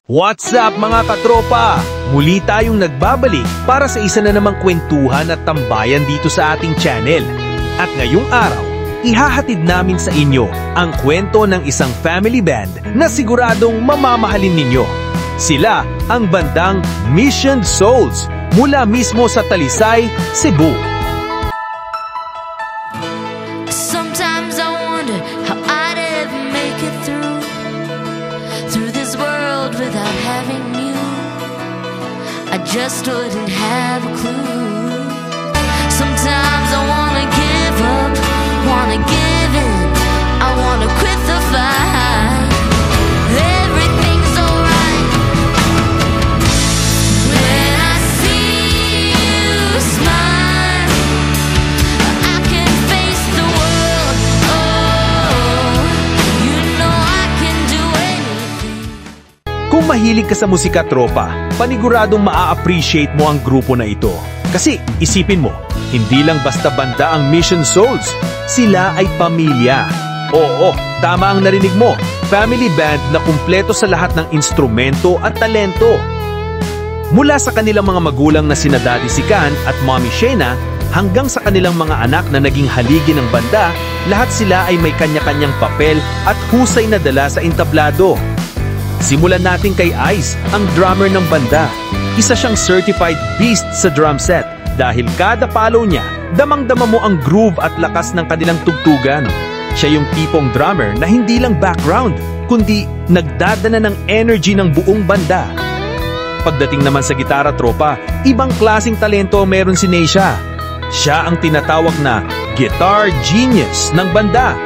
What's up mga katropa? Muli tayong nagbabalik para sa isa na namang kwentuhan at tambayan dito sa ating channel. At ngayong araw, ihahatid namin sa inyo ang kwento ng isang family band na siguradong mamamahalin ninyo. Sila ang bandang Mission Souls mula mismo sa Talisay, Cebu. Sometimes I wonder how I'd ever make it through this world without having you. I just wouldn't have a clue. Sometimes I wanna give up, wanna give in, I wanna quit the fight. Everything's alright when I see you smile. I can face the world. Oh, you know I can do anything. Kung mahilig ka sa musika, tropa, paniguradong maa-appreciate mo ang grupo na ito. Kasi isipin mo, hindi lang basta banda ang Mission Souls, sila ay pamilya. Oo, tama ang narinig mo, family band na kumpleto sa lahat ng instrumento at talento. Mula sa kanilang mga magulang na sina Daddy Sikan at Mommy Shayna, hanggang sa kanilang mga anak na naging haligi ng banda, lahat sila ay may kanya-kanyang papel at husay na dala sa entablado. Simulan natin kay Ice, ang drummer ng banda. Isa siyang certified beast sa drum set dahil kada palo niya, damang-dama mo ang groove at lakas ng kanilang tugtugan. Siya yung tipong drummer na hindi lang background, kundi nagdadala ng energy ng buong banda. Pagdating naman sa gitara, tropa, ibang klaseng talento meron si Neisha. Siya ang tinatawag na guitar genius ng banda.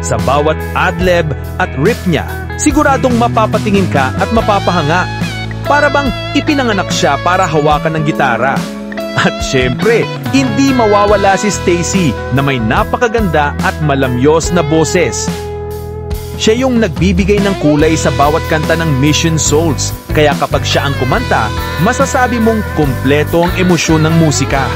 Sa bawat adlib at riff niya, siguradong mapapatingin ka at mapapahanga. Para bang ipinanganak siya para hawakan ng gitara. At syempre, hindi mawawala si Stacy na may napakaganda at malamyos na boses. Siya yung nagbibigay ng kulay sa bawat kanta ng Mission Souls, kaya kapag siya ang kumanta, masasabi mong kumpleto ang emosyon ng musika.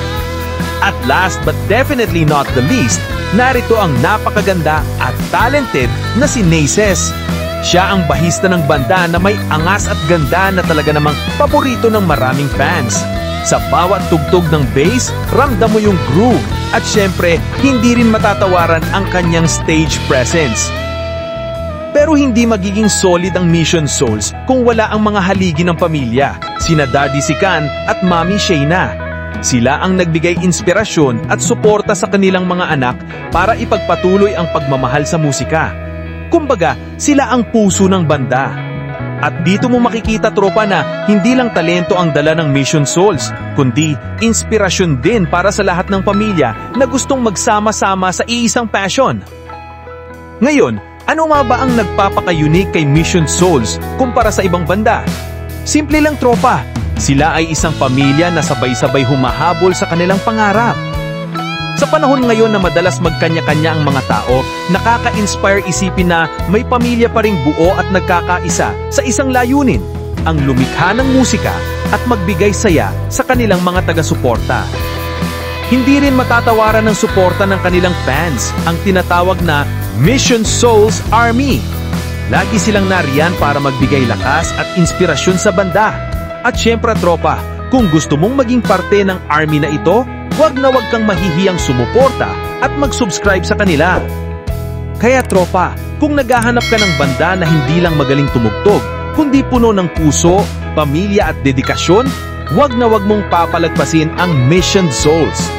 At last but definitely not the least, narito ang napakaganda at talented na si Naces. Siya ang bahista ng banda na may angas at ganda na talaga namang paborito ng maraming fans. Sa bawat tugtog ng bass, ramdam mo yung groove at syempre, hindi rin matatawaran ang kanyang stage presence. Pero hindi magiging solid ang Mission Souls kung wala ang mga haligi ng pamilya, sina Daddy Sikan at Mommy Shayna. Sila ang nagbigay inspirasyon at suporta sa kanilang mga anak para ipagpatuloy ang pagmamahal sa musika. Kumbaga, sila ang puso ng banda. At dito mo makikita, tropa, na hindi lang talento ang dala ng Mission Souls, kundi inspirasyon din para sa lahat ng pamilya na gustong magsama-sama sa iisang passion. Ngayon, ano nga ba ang nagpapaka-unique kay Mission Souls kumpara sa ibang banda? Simple lang, tropa. Sila ay isang pamilya na sabay-sabay humahabol sa kanilang pangarap. Sa panahon ngayon na madalas magkanya-kanya ang mga tao, nakaka-inspire isipin na may pamilya pa ring buo at nagkakaisa sa isang layunin, ang lumikha ng musika at magbigay saya sa kanilang mga taga-suporta. Hindi rin matatawaran ng suporta ng kanilang fans, ang tinatawag na Mission Souls Army. Lagi silang nariyan para magbigay lakas at inspirasyon sa banda. At syempre, tropa, kung gusto mong maging parte ng army na ito, huwag na huwag kang mahihiyang sumuporta at mag-subscribe sa kanila. Kaya, tropa, kung naghahanap ka ng banda na hindi lang magaling tumugtog, kundi puno ng puso, pamilya at dedikasyon, huwag na huwag mong papalagpasin ang Mission Souls.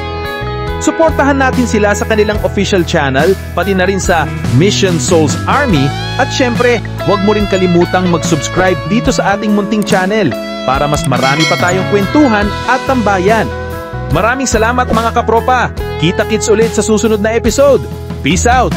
Suportahan natin sila sa kanilang official channel, pati na rin sa Mission Souls Army, at syempre, huwag mo rin kalimutang mag-subscribe dito sa ating munting channel para mas marami pa tayong kwentuhan at tambayan. Maraming salamat mga kapropa! Kita-kits ulit sa susunod na episode. Peace out!